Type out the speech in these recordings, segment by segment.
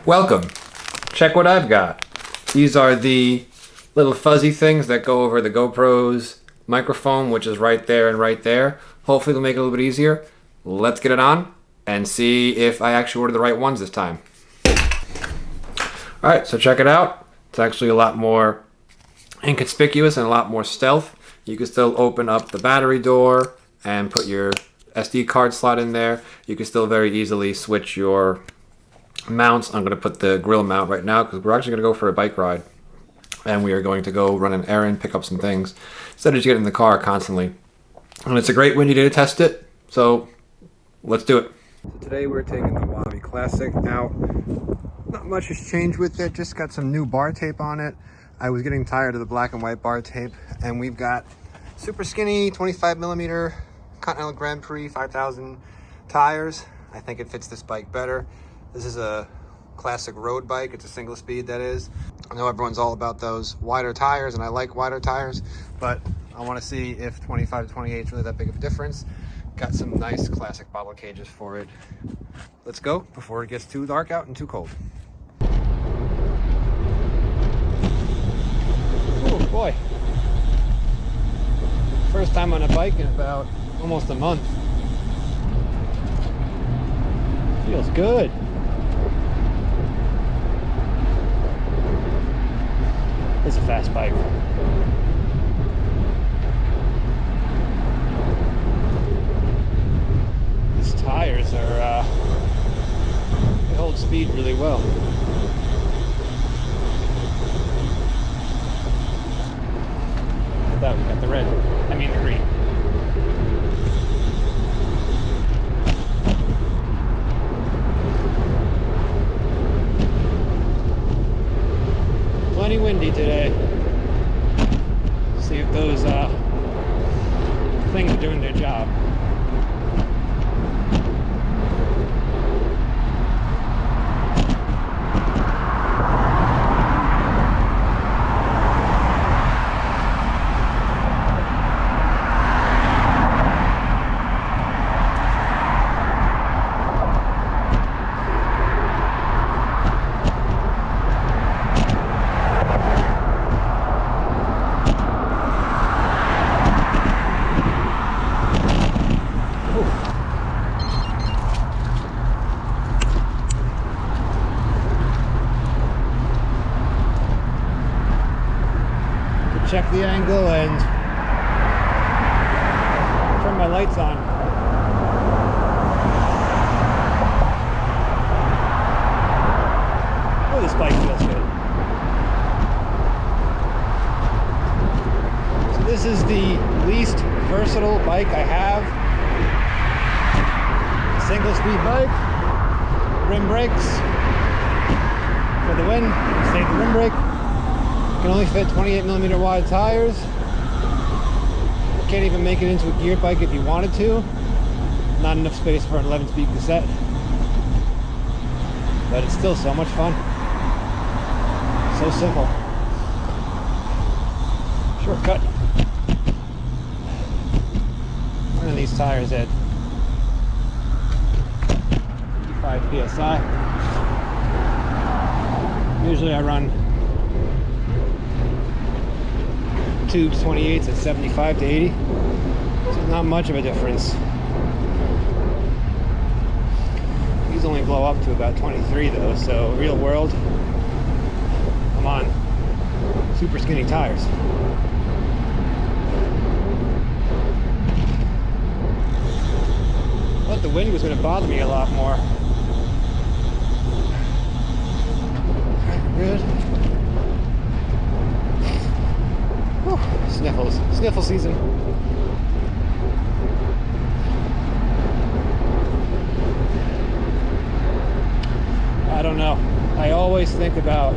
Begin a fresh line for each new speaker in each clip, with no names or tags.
Welcome. Check what I've got. These are the little fuzzy things that go over the GoPro's microphone, which is right there and right there. Hopefully it'll make it a little bit easier. Let's get it on and see if I actually ordered the right ones this time. Alright, so check it out. It's actually a lot more inconspicuous and a lot more stealth. You can still open up the battery door and put your SD card slot in there. You can still very easily switch your mounts. I'm going to put the grill mount right now because we're actually going to go for a bike ride. And we are going to go run an errand, pick up some things, instead of just getting in the car constantly. And it's a great windy day to test it, so let's do it. So today we're taking the Wabi Classic out. Not much has changed with it, just got some new bar tape on it. I was getting tired of the black and white bar tape, and we've got super skinny 25 millimeter Continental Grand Prix 5000 tires. I think it fits this bike better. This is a classic road bike. It's a single speed, that is. I know everyone's all about those wider tires, and I like wider tires, but I want to see if 25 to 28 is really that big of a difference. Got some nice classic bottle cages for it. Let's go before it gets too dark out and too cold. Oh boy. First time on a bike in about almost a month. Feels good. It's a fast bike. These tires are, they hold speed really well. Look at that, we got the red, I mean the green. Plenty windy today. See if those things are doing their job. Check the angle and turn my lights on. Oh, this bike feels good. So this is the least versatile bike I have. Single speed bike, rim brakes for the win, save the rim brake. Can only fit 28 millimeter wide tires. Can't even make it into a geared bike if you wanted to. Not enough space for an 11-speed cassette. But it's still so much fun. So simple. Shortcut. What are these tires at? 55 PSI. Usually I run tubes 28s at 75 to 80, so not much of a difference. These only blow up to about 23 though, so real world, I'm on super skinny tires. I thought the wind was going to bother me a lot more. Good. Sniffles. Sniffle season. I don't know. I always think about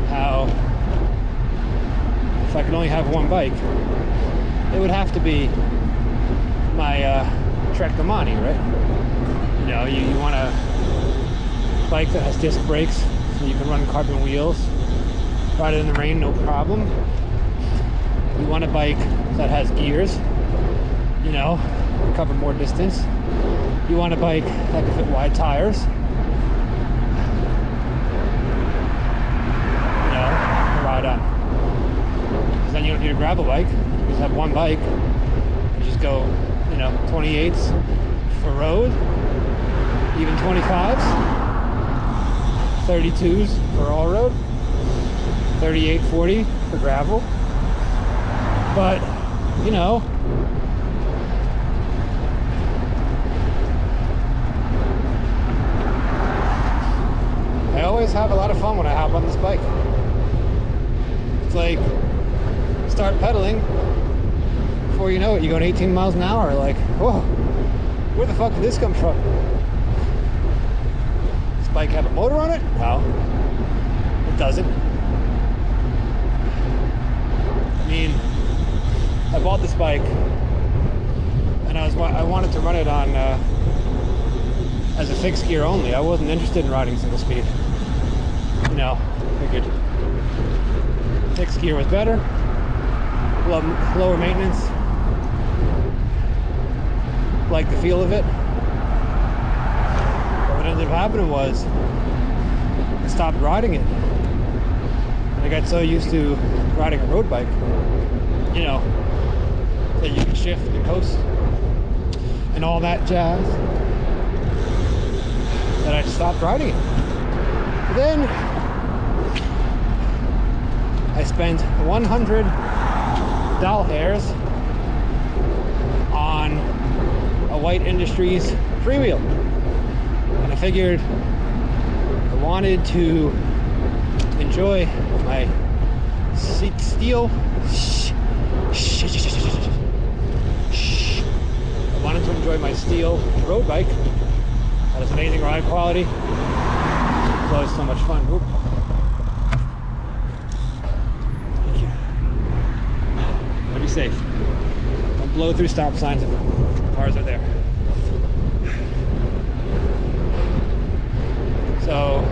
how if I could only have one bike, it would have to be my Trek Damani, right? You know, you want a bike that has disc brakes so you can run carbon wheels, ride it in the rain, no problem. You want a bike that has gears, you know, cover more distance. You want a bike that can fit wide tires. gravel bike. You just have one bike. You just go, 28s for road, even 25s, 32s for all road, 38, 40 for gravel. But, I always have a lot of fun when I hop on this bike. It's like, start pedaling, before you know it, you're going 18 miles an hour, like, whoa, where the fuck did this come from? This bike have a motor on it? No, it doesn't. I mean, I bought this bike, and I wanted to run it on as a fixed gear only. I wasn't interested in riding single speed. Figured fixed gear was better, lower maintenance, like the feel of it. But what ended up happening was I stopped riding it. And I got so used to riding a road bike, that you can shift and coast and all that jazz, that I stopped riding it. But then I spent 100 doll hairs on a White Industries freewheel, and I figured I wanted to enjoy my steel. I wanted to enjoy my steel road bike. That is amazing ride quality. It's always so much fun. Oop. Thank you. Gotta be safe. Don't blow through stop signs if cars are there. So,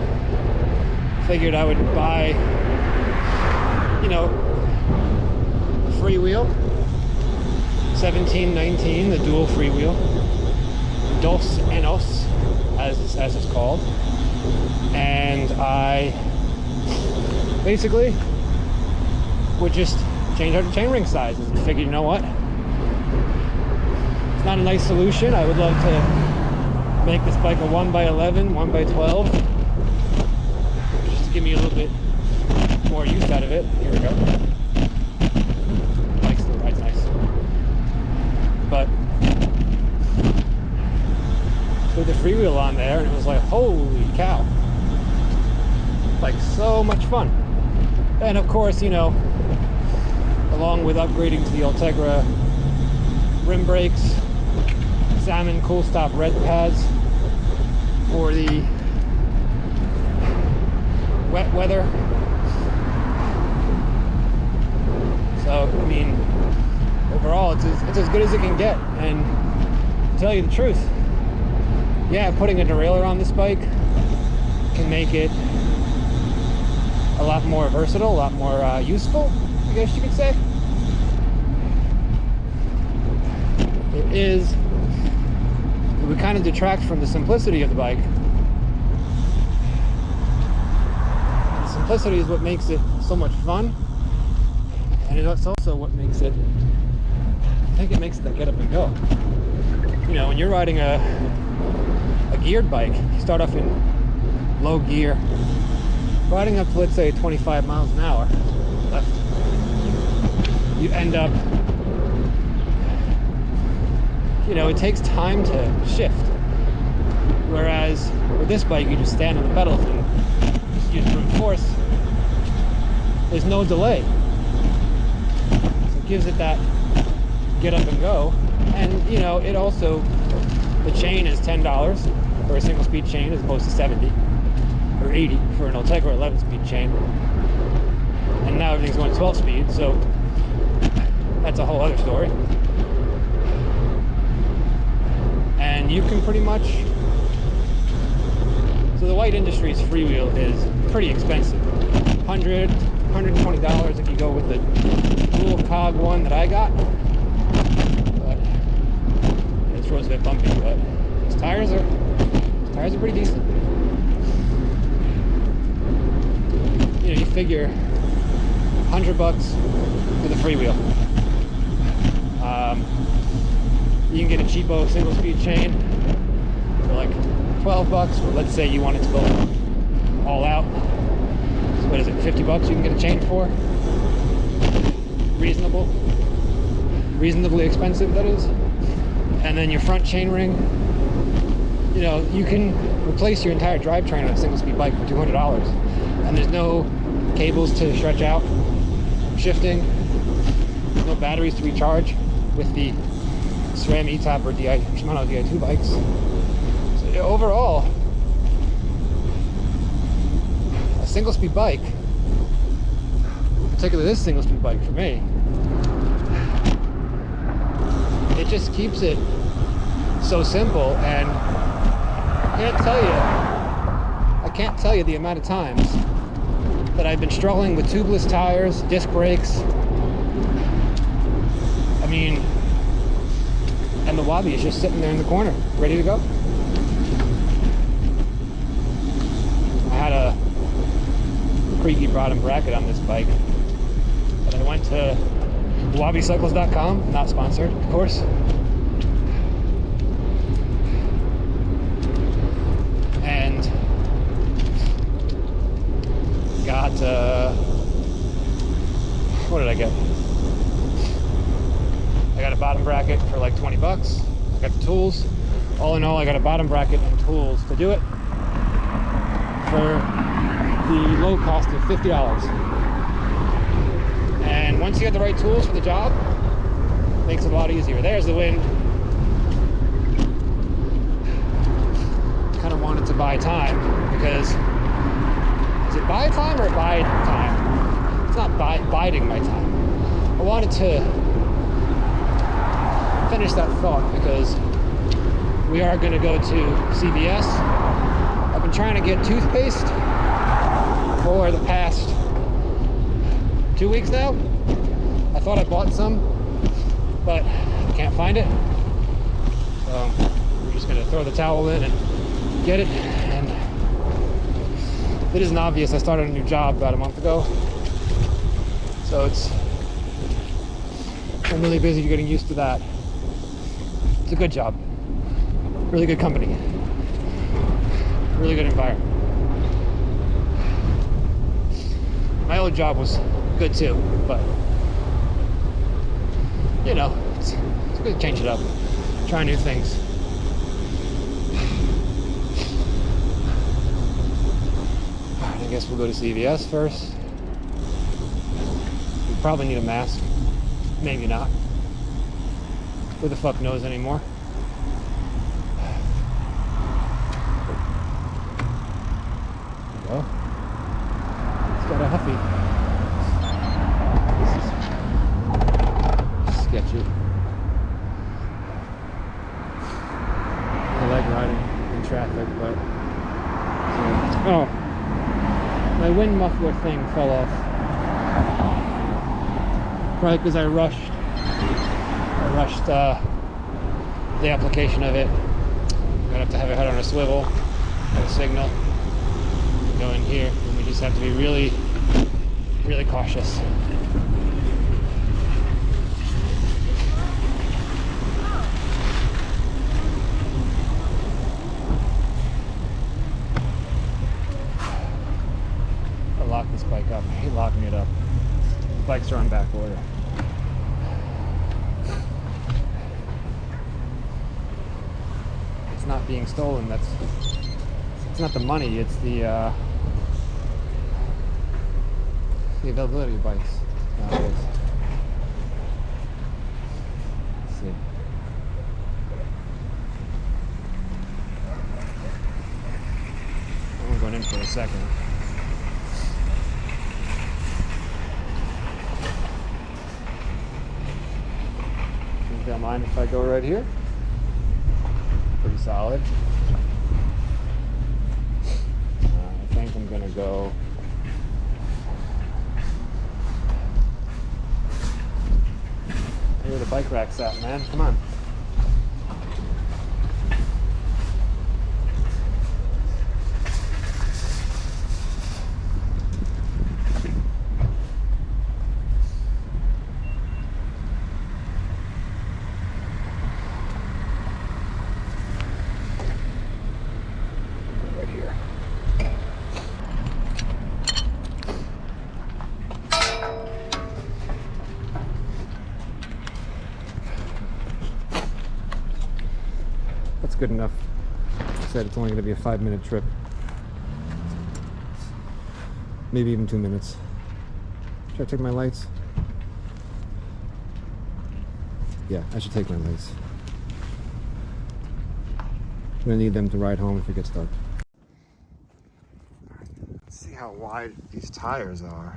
figured I would buy, a freewheel, 1719, the dual freewheel, Dos Enos, as it's called, and I basically would just change out the chainring sizes and figured, you know what? It's not a nice solution. I would love to make this bike a 1x11, 1x12, just to give me a little bit more use out of it. Here we go. Nice, the ride's nice. But put the freewheel on there, and it was like, holy cow! Like, so much fun. And of course, along with upgrading to the Ultegra rim brakes, Salmon Cool Stop red pads for the wet weather. So, I mean, overall, it's as good as it can get. And to tell you the truth, yeah, putting a derailleur on this bike can make it a lot more versatile, a lot more useful, I guess you could say. It would kind of detract from the simplicity of the bike. The simplicity is what makes it so much fun, and it's also what makes it, I think it makes it that get up and go. When you're riding a geared bike, you start off in low gear, riding up to, let's say, 25 miles an hour left, you end up, it takes time to shift. Whereas with this bike, you just stand on the pedals and just use brute force. There's no delay. So it gives it that get up and go. And, it also, the chain is $10 for a single speed chain as opposed to 70 or 80 for an Ultegra 11 speed chain. And now everything's going 12 speed, so that's a whole other story. And you can pretty much, so the White Industries freewheel is pretty expensive. $120 if you go with the dual cog one that I got. But this road's a bit bumpy, but these tires are pretty decent. You figure $100 to with a freewheel. You can get a cheapo single speed chain for like 12 bucks, or let's say you wanted to go all out. So what is it, 50 bucks you can get a chain for? Reasonably expensive, that is. And then your front chain ring, you know, you can replace your entire drivetrain on a single speed bike for $200. And there's no cables to stretch out, shifting, no batteries to recharge with the SRAM E-Top or Shimano Di2 bikes. So yeah, overall, a single speed bike, particularly this single speed bike for me, it just keeps it so simple. And I can't tell you the amount of times that I've been struggling with tubeless tires, disc brakes. I mean, and the Wabi is just sitting there in the corner, ready to go. I had a creaky bottom bracket on this bike, but I went to wabicycles.com, not sponsored, of course. And got, what did I get? I got a bottom bracket for like 20 bucks. I got the tools. All in all, I got a bottom bracket and tools to do it for the low cost of $50. And once you get the right tools for the job, it makes it a lot easier. There's the wind. Kind of wanted to buy time, because is it buy time or bide time? It's not biding my time. I wanted to finish that thought, because we are going to go to CVS. I've been trying to get toothpaste for the past 2 weeks now. I thought I bought some, but I can't find it. So we're just going to throw the towel in and get it. And it isn't obvious, I started a new job about a month ago, so I'm really busy getting used to that. It's a good job, really good company, really good environment. My old job was good too, but you know, it's good to change it up, try new things. Alright, I guess we'll go to CVS first. We probably need a mask, maybe not. Who the fuck knows anymore? There we go. It's got a huffy. This is sketchy. I like riding in traffic, but oh, my wind muffler thing fell off. Probably because I rushed the application of it. I'm gonna have to have it head on a swivel, got a signal, go in here, and we just have to be really, really cautious. I'll lock this bike up. I hate locking it up. The bikes are on back order. Not being stolen, it's not the money, it's the availability of bikes nowadays. Let's see. I'm going in for a second. Think they'll mind if I go right here? Pretty solid. I think I'm gonna go where the bike rack's at, man. Come on. good enough. I said it's only going to be a 5-minute trip. Maybe even 2 minutes. Should I take my lights? Yeah, I should take my lights. I'm going to need them to ride home if it gets dark. Let's see how wide these tires are.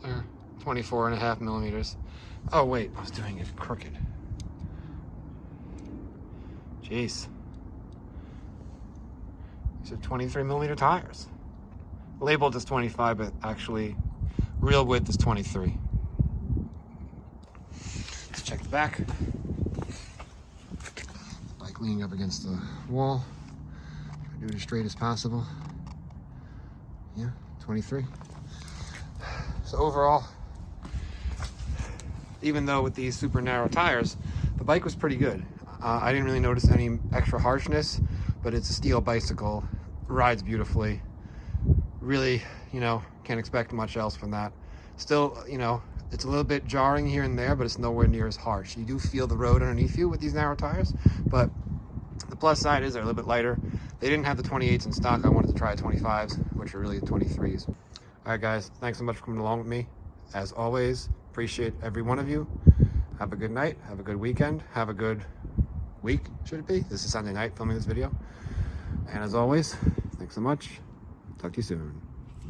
They're 24.5 millimeters. Oh wait, I was doing it crooked. Jeez. These are 23 millimeter tires. Labeled as 25, but actually real width is 23. Let's check the back. Bike leaning up against the wall. Do it as straight as possible. Yeah, 23. So overall, even though with these super narrow tires, the bike was pretty good. I didn't really notice any extra harshness, but it's a steel bicycle, rides beautifully. Really, you know, can't expect much else from that. Still, you know, it's a little bit jarring here and there, but it's nowhere near as harsh. You do feel the road underneath you with these narrow tires, but the plus side is they're a little bit lighter. They didn't have the 28s in stock. I wanted to try 25s, which are really the 23s. All right, guys, thanks so much for coming along with me. As always, appreciate every one of you. Have a good night. Have a good weekend. Have a good week, should it be? This is Sunday night filming this video. And as always, thanks so much. Talk to you soon.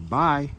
Bye.